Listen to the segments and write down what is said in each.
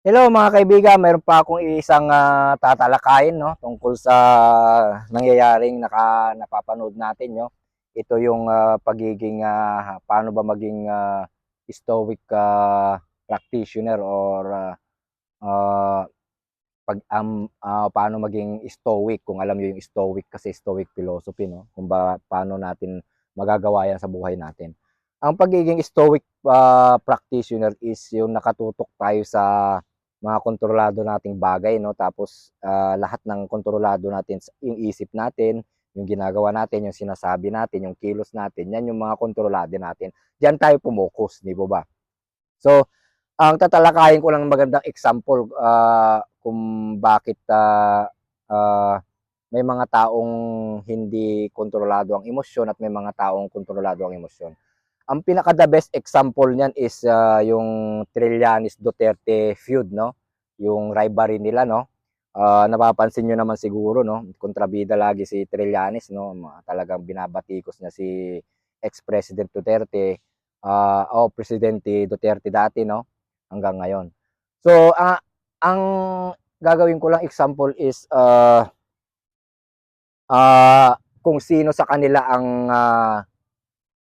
Hello mga kaibigan, mayroon pa akong isang tatalakayin, no, tungkol sa nangyayaring napapanood natin, no. Ito yung pagiging paano ba maging stoic practitioner or uh, paano maging stoic, kung alam niyo yung stoic, kasi stoic philosophy, no, kung paano natin magagawa yan sa buhay natin. Ang pagiging stoic practitioner is yung nakatutok tayo sa mga kontrolado nating bagay, no, tapos lahat ng kontrolado natin yung isip natin, yung ginagawa natin, yung sinasabi natin, yung kilos natin, yan yung mga kontrolado natin. Diyan tayo pumokus, di ba? So, ang tatalakayin ko lang magandang example kung bakit may mga taong hindi kontrolado ang emosyon at may mga taong kontrolado ang emosyon. Ang pinaka the best example niyan is yung Trillanes Duterte feud, no? Yung rivalry nila, no? Napapansin niyo naman siguro, no? Kontrabida lagi si Trillanes, no? Talagang binabatikos niya si ex-President Duterte, o Presidente Duterte dati, no? Hanggang ngayon. So, ang gagawin ko lang example is kung sino sa kanila ang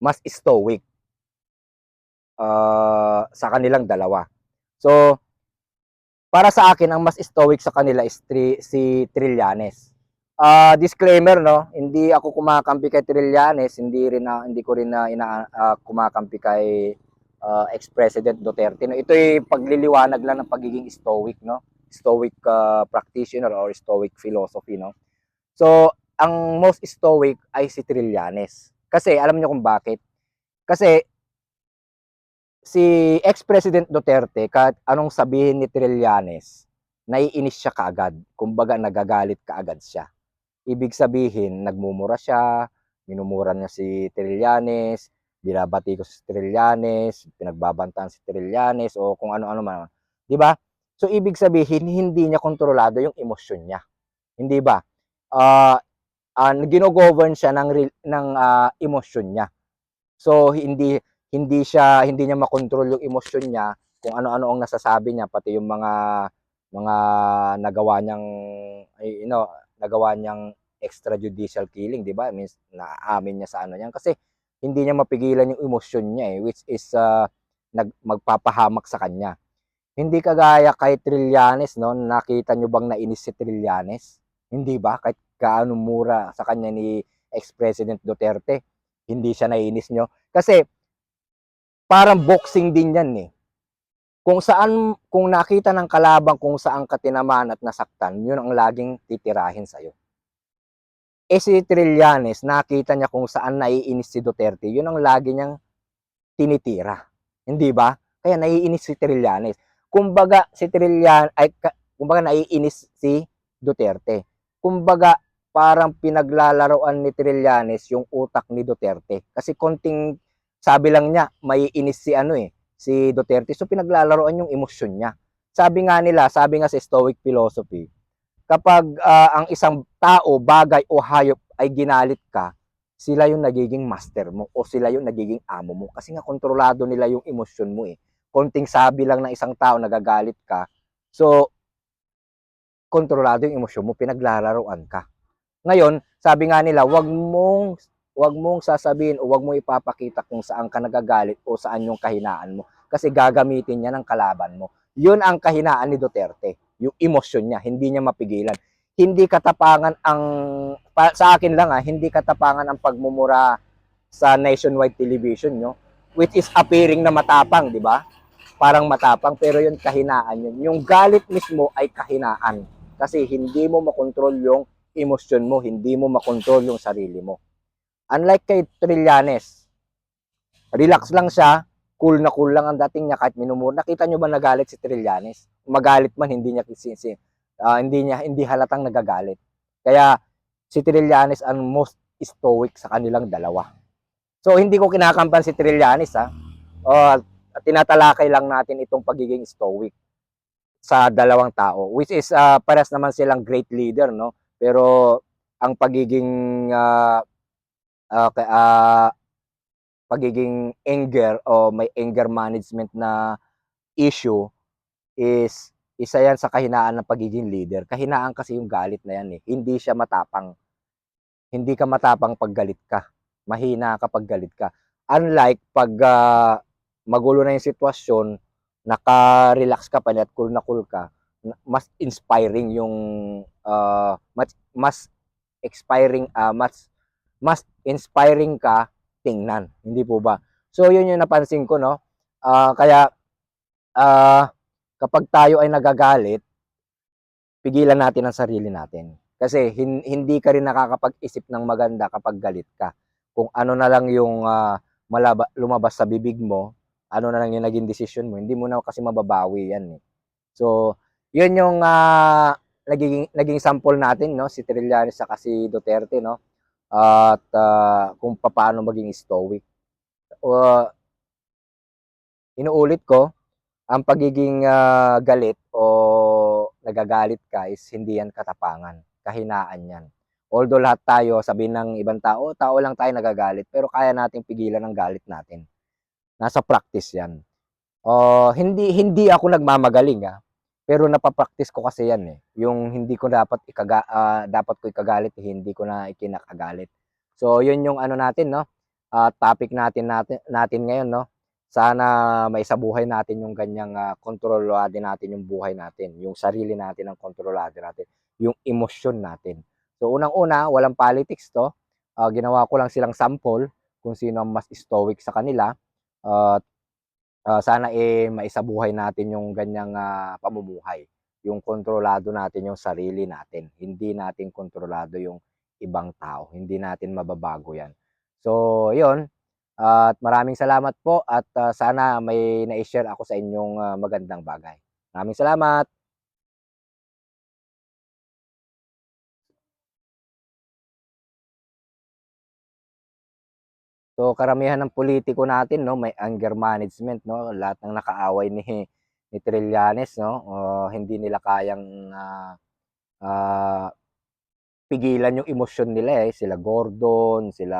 mas stoic sa kanilang dalawa. So, para sa akin, ang mas stoic sa kanila is si Trillanes. Disclaimer, no, hindi ako kumakampi kay Trillanes, hindi ko rin kumakampi kay ex-president Duterte, no. Ito ay pagliliwanag lang ng pagiging stoic, no. Stoic practitioner or stoic philosophy, no. So, ang most stoic ay si Trillanes. Kasi alam niyo kung bakit? Kasi si ex-president Duterte, kahit anong sabihin ni Trillanes, naiinis siya kaagad. Kumbaga nagagalit kaagad siya. Ibig sabihin, nagmumura siya, minumura niya si Trillanes, binabati ko si Trillanes, pinagbabantaan si Trillanes, o kung ano-ano man. Di ba? So, ibig sabihin, hindi niya kontrolado yung emosyon niya. Hindi ba? Uh, Gino-govern siya ng emosyon niya. So hindi niya makontrol yung emosyon niya, kung ano-ano ang nasasabi niya, pati yung mga nagawa niyang nagawa niyang extrajudicial killing, 'di ba? Means naaamin niya sa ano niyan kasi hindi niya mapigilan yung emosyon niya, which is magpapahamak sa kanya. Hindi kagaya kay Trillanes, no? Nakita niyo bang nainis si Trillanes? Hindi ba? Kahit gaano mura sa kanya ni ex-president Duterte, hindi siya nainis nyo. Kasi parang boxing din yan eh. Kung nakita ng kalabang kung saan ka tinamaan at nasaktan, yun ang laging titirahin sa'yo. Si Trillanes, nakita niya kung saan naiinis si Duterte, yun ang lagi niyang tinitira. Hindi ba? Kaya naiinis si Trillanes. Kumbaga naiinis si Duterte. Kumbaga parang pinaglalaroan ni Trillanes yung utak ni Duterte. Kasi konting sabi lang niya, maiinis si Duterte. So pinaglalaroan yung emosyon niya. Sabi nga sa Stoic philosophy, kapag ang isang tao, bagay o hayop ay ginalit ka, sila yung nagiging master mo o sila yung nagiging amo mo. Kasi nga kontrolado nila yung emosyon mo eh. Konting sabi lang ng isang tao, nagagalit ka. So, kontrolado yung emosyon mo, pinaglalaroan ka. Ngayon, sabi nga nila, wag mong sasabihin o wag mong ipapakita kung saan ka nagagalit o saan yung kahinaan mo. Kasi gagamitin niya ng kalaban mo. Yun ang kahinaan ni Duterte. Yung emosyon niya, hindi niya mapigilan. Hindi katapangan sa akin lang hindi katapangan ang pagmumura sa nationwide television nyo, which is appearing na matapang, di ba? Parang matapang, pero yun kahinaan yun. Yung galit mismo ay kahinaan. Kasi hindi mo makontrol yung emosyon mo, hindi mo makontrol yung sarili mo. Unlike kay Trillanes, relax lang siya, cool lang ang dating niya kahit minumura. Nakita nyo ba nagalit si Trillanes? Magalit man, hindi halatang nagagalit. Kaya si Trillanes ang most stoic sa kanilang dalawa. So hindi ko kinakampan si Trillanes tinatalakay lang natin itong pagiging stoic sa dalawang tao, which is pares naman silang great leader, no, pero ang uh, uh, pagiging anger o may anger management na issue is isa yan sa kahinaan ng pagiging leader. Kahinaan kasi yung galit na yan eh. Hindi siya matapang. Hindi ka matapang pag galit ka. Mahina kapag galit ka. Unlike pag magulo na yung sitwasyon, naka-relax ka pa at cool na cool ka, mas inspiring yung mas expiring mas inspiring ka tingnan, hindi po ba? So yun yung napansin ko, no. Kaya kapag tayo ay nagagalit, pigilan natin ang sarili natin. Kasi hindi ka rin nakakapag-isip ng maganda kapag galit ka. Kung ano na lang yung lumabas sa bibig mo, ano na lang yung naging desisyon mo, hindi mo na kasi mababawi yan eh. So, yun yung naging sample natin, no, si Trillanes sa si Duterte, no. At kung paano maging stoic. Inuulit ko, ang pagiging galit o nagagalit ka is hindi yan katapangan, kahinaan yan. Although lahat tayo, sabihin ng ibang tao, tao lang tayo nagagalit, pero kaya nating pigilan ang galit natin. Nasa practice yan. Hindi hindi ako nagmamagaling pero napapractice ko kasi yan eh. Yung hindi ko dapat ko ikagalit, hindi ko na ikinakagalit. So yun yung ano natin, no. Topic natin ngayon, no. Sana maisabuhay natin yung ganyang kontrolado natin yung buhay natin, yung sarili natin ang kontrolado natin, yung emosyon natin. So unang-una, walang politics to. Ginawa ko lang silang sample kung sino ang mas stoic sa kanila. Sana maisabuhay natin yung ganyang pamumuhay. Yung kontrolado natin yung sarili natin. Hindi natin kontrolado yung ibang tao. Hindi natin mababago yan. So, yun. At maraming salamat po at sana may na-share ako sa inyong magandang bagay. Maraming salamat. So karamihan ng politiko natin, no, may anger management, no. Lahat ng nakaaway ni Trillanes, no, hindi nila kayang uh, pigilan yung emosyon nila eh. Sila Gordon, sila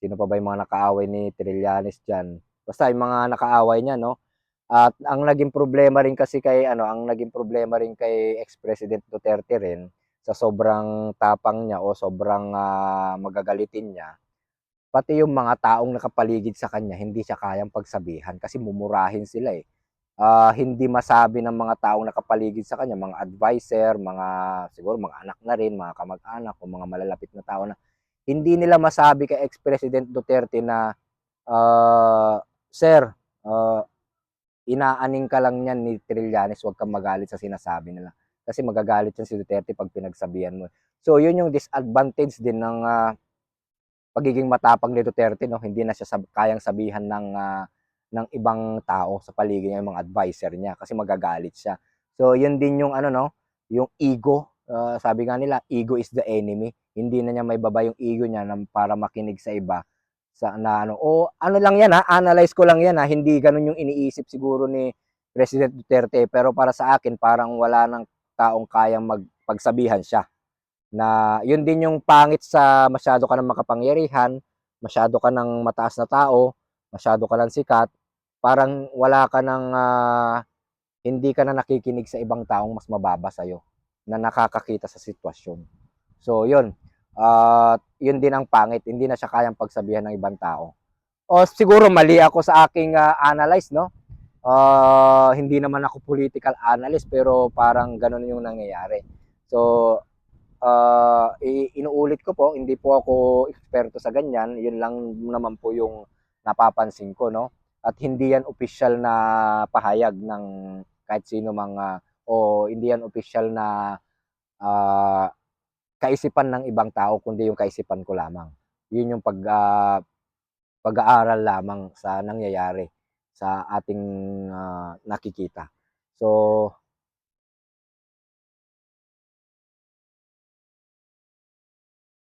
sino pa ba yung mga nakaaway ni Trillanes diyan. Basta yung mga nakaaway niya, no. At ang naging problema rin kasi ang naging problema rin kay ex-President Duterte rin sa sobrang tapang niya o sobrang magagalitin niya, pati yung mga taong nakapaligid sa kanya hindi siya kayang pagsabihan kasi mumurahin sila eh. Hindi masabi ng mga taong nakapaligid sa kanya, mga adviser, mga siguro mga anak na rin, mga kamag-anak o mga malalapit na tao na hindi nila masabi kay ex-President Duterte na Sir, inaaning ka lang yan ni Trillanes, huwag kang magalit sa sinasabi nila. Kasi magagalit yan si Duterte pag pinagsabihan mo. So yun yung disadvantage din ng pagiging matapang ni Duterte, no. Hindi na siya kayang sabihan ng ibang tao sa paligid niya, yung mga adviser niya kasi magagalit siya. So yun din yung no, yung ego. Sabi nga nila, ego is the enemy. Hindi na niya may baba yung ego niya para makinig sa iba sa na ano lang yan analyze ko lang yan hindi ganun yung iniisip siguro ni President Duterte, pero para sa akin parang wala nang taong kayang magpagsabihan siya na yun din yung pangit sa masyado ka ng makapangyarihan, masyado ka ng mataas na tao, masyado ka ng sikat, parang wala ka ng hindi ka na nakikinig sa ibang taong mas mababa sa'yo na nakakakita sa sitwasyon. So yun, yun din ang pangit, hindi na siya kayang pagsabihan ng ibang tao. O siguro mali ako sa aking analyze, no? Hindi naman ako political analyst pero parang ganun yung nangyayari. So inuulit ko po, hindi po ako eksperto sa ganyan. Yun lang naman po yung napapansin ko, no? At hindi yan official na pahayag ng kahit sino mga o hindi yan official na kaisipan ng ibang tao, kundi yung kaisipan ko lamang. Yun yung pag-aaral lamang sa nangyayari sa ating nakikita. So,